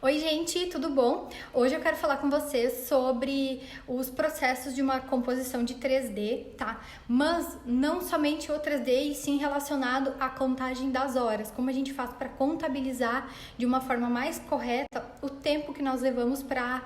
Oi, gente, tudo bom? Hoje eu quero falar com vocês sobre os processos de uma composição de 3D, tá? Mas não somente o 3D, e sim relacionado à contagem das horas, como a gente faz para contabilizar de uma forma mais correta o tempo que nós levamos para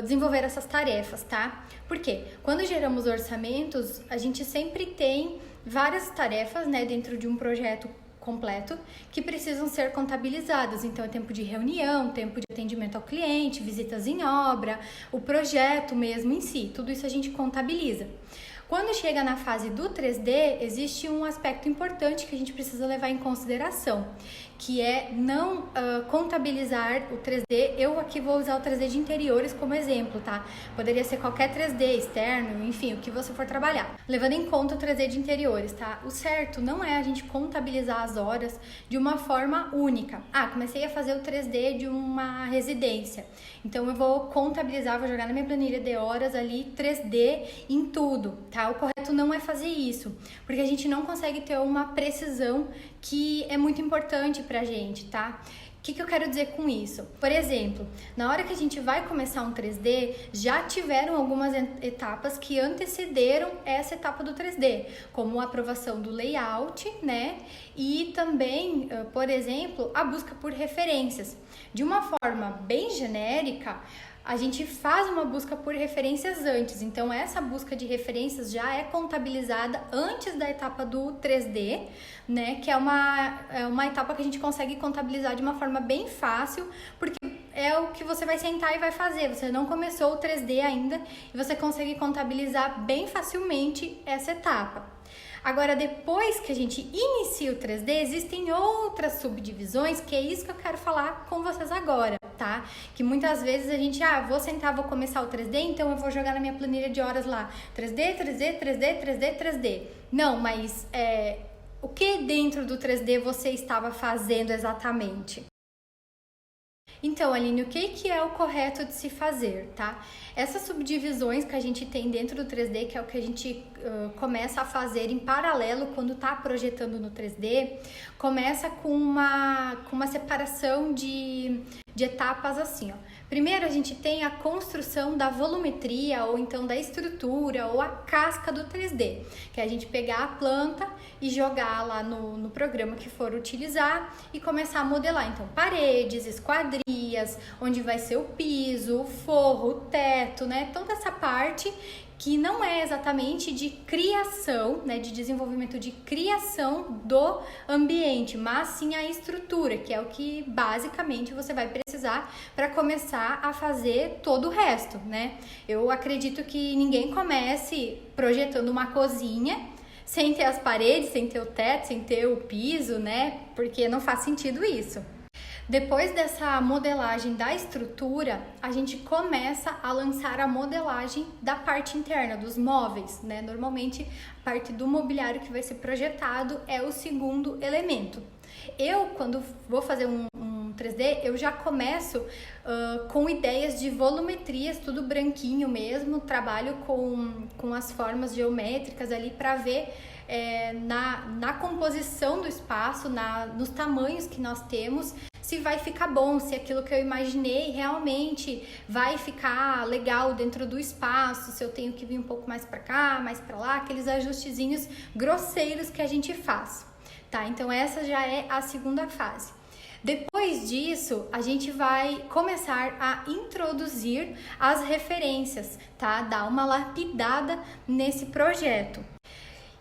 desenvolver essas tarefas, tá? Por quê? Quando geramos orçamentos, a gente sempre tem várias tarefas, né, dentro de um projeto completo que precisam ser contabilizadas. Então, é tempo de reunião, tempo de atendimento ao cliente, visitas em obra, o projeto mesmo em si, tudo isso a gente contabiliza. Quando chega na fase do 3D, existe um aspecto importante que a gente precisa levar em consideração, que é não contabilizar o 3D. Eu aqui vou usar o 3D de interiores como exemplo, tá? Poderia ser qualquer 3D externo, enfim, o que você for trabalhar. Levando em conta o 3D de interiores, tá? O certo não é a gente contabilizar as horas de uma forma única. Comecei a fazer o 3D de uma residência, então eu vou contabilizar, vou jogar na minha planilha de horas ali 3D em tudo, tá? O correto não é fazer isso, porque a gente não consegue ter uma precisão que é muito importante pra gente, tá? O que eu quero dizer com isso? Por exemplo, na hora que a gente vai começar um 3D, já tiveram algumas etapas que antecederam essa etapa do 3D, como a aprovação do layout, né? E também, por exemplo, a busca por referências. De uma forma bem genérica, a gente faz uma busca por referências antes, então essa busca de referências já é contabilizada antes da etapa do 3D, né, que é uma etapa que a gente consegue contabilizar de uma forma bem fácil, porque é o que você vai sentar e vai fazer, você não começou o 3D ainda e você consegue contabilizar bem facilmente essa etapa. Agora, depois que a gente inicia o 3D, existem outras subdivisões, que é isso que eu quero falar com vocês agora, tá? Que muitas vezes a gente, vou sentar, vou começar o 3D, então eu vou jogar na minha planilha de horas lá, 3D, 3D, 3D, 3D, 3D. Não, mas o que dentro do 3D você estava fazendo exatamente? Então, Aline, o que é o correto de se fazer, tá? Essas subdivisões que a gente tem dentro do 3D, que é o que a gente começa a fazer em paralelo quando tá projetando no 3D, começa com uma separação de etapas assim, ó. Primeiro, a gente tem a construção da volumetria, ou então da estrutura, ou a casca do 3D, que é a gente pegar a planta e jogar lá no programa que for utilizar e começar a modelar. Então, paredes, esquadrias, onde vai ser o piso, o forro, o teto, né? Toda essa parte que não é exatamente de criação, né, de desenvolvimento de criação do ambiente, mas sim a estrutura, que é o que basicamente você vai precisar para começar a fazer todo o resto, né? Eu acredito que ninguém comece projetando uma cozinha sem ter as paredes, sem ter o teto, sem ter o piso, né? Porque não faz sentido isso. Depois dessa modelagem da estrutura, a gente começa a lançar a modelagem da parte interna, dos móveis, né? Normalmente, a parte do mobiliário que vai ser projetado é o segundo elemento. Eu, quando vou fazer um 3D, eu já começo com ideias de volumetrias, tudo branquinho mesmo, trabalho com as formas geométricas ali para ver na composição do espaço, nos tamanhos que nós temos, se vai ficar bom, se aquilo que eu imaginei realmente vai ficar legal dentro do espaço, se eu tenho que vir um pouco mais para cá, mais para lá, aqueles ajustezinhos grosseiros que a gente faz, tá? Então essa já é a segunda fase. Depois disso, a gente vai começar a introduzir as referências, tá? Dar uma lapidada nesse projeto.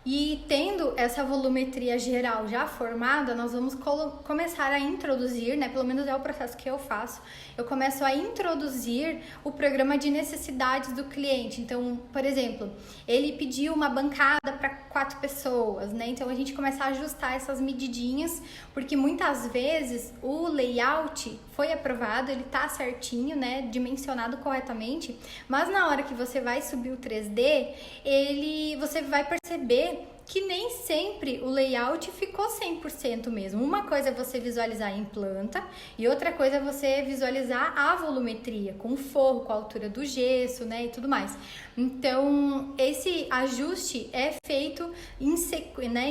E tendo essa volumetria geral já formada, nós vamos começar a introduzir, né? Pelo menos é o processo que eu faço. Eu começo a introduzir o programa de necessidades do cliente. Então, por exemplo, ele pediu uma bancada para 4 pessoas, né? Então a gente começa a ajustar essas medidinhas, porque muitas vezes o layout foi aprovado, ele tá certinho, né? Dimensionado corretamente, mas na hora que você vai subir o 3D, você vai perceber que nem sempre o layout ficou 100% mesmo. Uma coisa é você visualizar em planta e outra coisa é você visualizar a volumetria, com o forro, com a altura do gesso, né, e tudo mais. Então, esse ajuste é feito em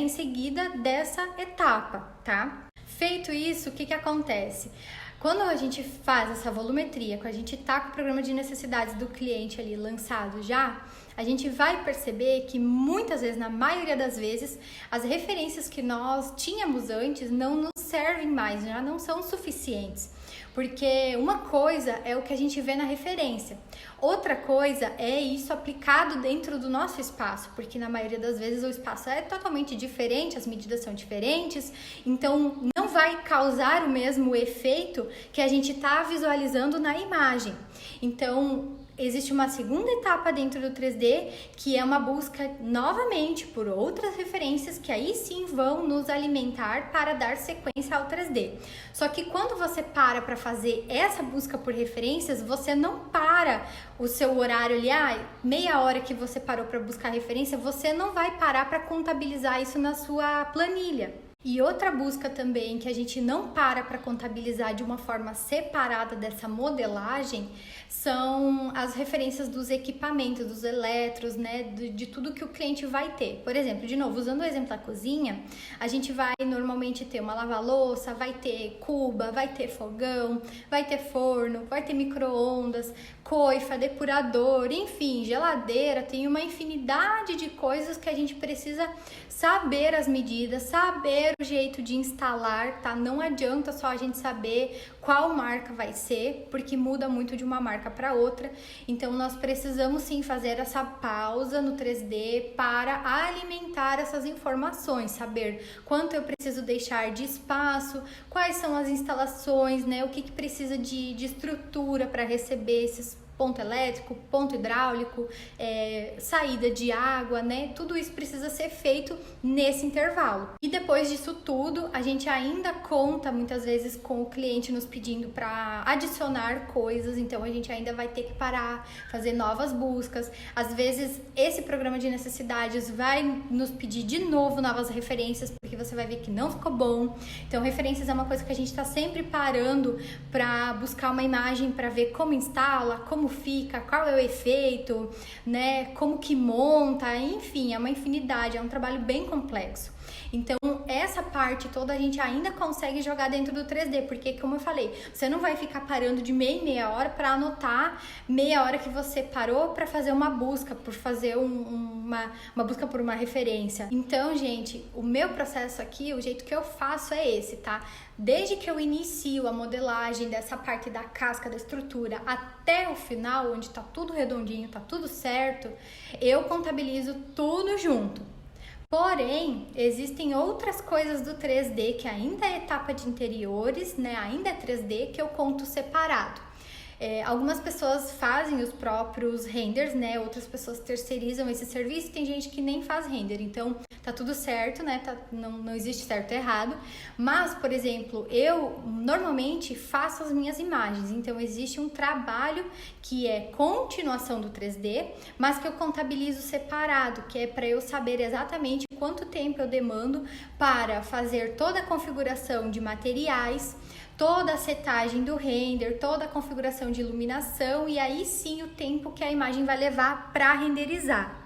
seguida dessa etapa, tá? Feito isso, o que acontece? Quando a gente faz essa volumetria, quando a gente tá com o programa de necessidades do cliente ali lançado já, a gente vai perceber que muitas vezes, na maioria das vezes, as referências que nós tínhamos antes não nos servem mais, já não são suficientes. Porque uma coisa é o que a gente vê na referência, outra coisa é isso aplicado dentro do nosso espaço, porque na maioria das vezes o espaço é totalmente diferente, as medidas são diferentes, então não vai causar o mesmo efeito que a gente está visualizando na imagem. Então, existe uma segunda etapa dentro do 3D, que é uma busca novamente por outras referências que aí sim vão nos alimentar para dar sequência ao 3D. Só que quando você para fazer essa busca por referências, você não para o seu horário ali, meia hora que você parou para buscar referência, você não vai parar para contabilizar isso na sua planilha. E outra busca também que a gente não para contabilizar de uma forma separada dessa modelagem são as referências dos equipamentos, dos eletros, né, de tudo que o cliente vai ter. Por exemplo, de novo, usando o exemplo da cozinha, a gente vai normalmente ter uma lava-louça, vai ter cuba, vai ter fogão, vai ter forno, vai ter micro-ondas, coifa, depurador, enfim, geladeira, tem uma infinidade de coisas que a gente precisa saber as medidas, saber o jeito de instalar, tá? Não adianta só a gente saber qual marca vai ser, porque muda muito de uma marca para outra. Então, nós precisamos sim fazer essa pausa no 3D para alimentar essas informações, saber quanto eu preciso deixar de espaço, quais são as instalações, né? O que precisa de estrutura para receber esses ponto elétrico, ponto hidráulico, saída de água, né? Tudo isso precisa ser feito nesse intervalo. E depois disso tudo, a gente ainda conta muitas vezes com o cliente nos pedindo para adicionar coisas, então a gente ainda vai ter que parar, fazer novas buscas. Às vezes, esse programa de necessidades vai nos pedir de novo novas referências, porque você vai ver que não ficou bom. Então, referências é uma coisa que a gente está sempre parando para buscar uma imagem para ver como instala, como fica, qual é o efeito, né? Como que monta, enfim, é uma infinidade, é um trabalho bem complexo. Então, essa parte toda a gente ainda consegue jogar dentro do 3D, porque, como eu falei, você não vai ficar parando de meia em meia hora para anotar meia hora que você parou para fazer uma busca, por fazer uma busca por uma referência. Então, gente, o meu processo aqui, o jeito que eu faço é esse, tá? Desde que eu inicio a modelagem dessa parte da casca, da estrutura, até o final, onde tá tudo redondinho, tá tudo certo, eu contabilizo tudo junto. Porém, existem outras coisas do 3D que ainda é etapa de interiores, né? Ainda é 3D, que eu conto separado. Algumas pessoas fazem os próprios renders, né? Outras pessoas terceirizam esse serviço, tem gente que nem faz render, então tá tudo certo, né? Não existe certo e errado. Mas, por exemplo, eu normalmente faço as minhas imagens, então existe um trabalho que é continuação do 3D, mas que eu contabilizo separado, que é para eu saber exatamente quanto tempo eu demando para fazer toda a configuração de materiais, toda a setagem do render, toda a configuração de iluminação e aí sim o tempo que a imagem vai levar para renderizar.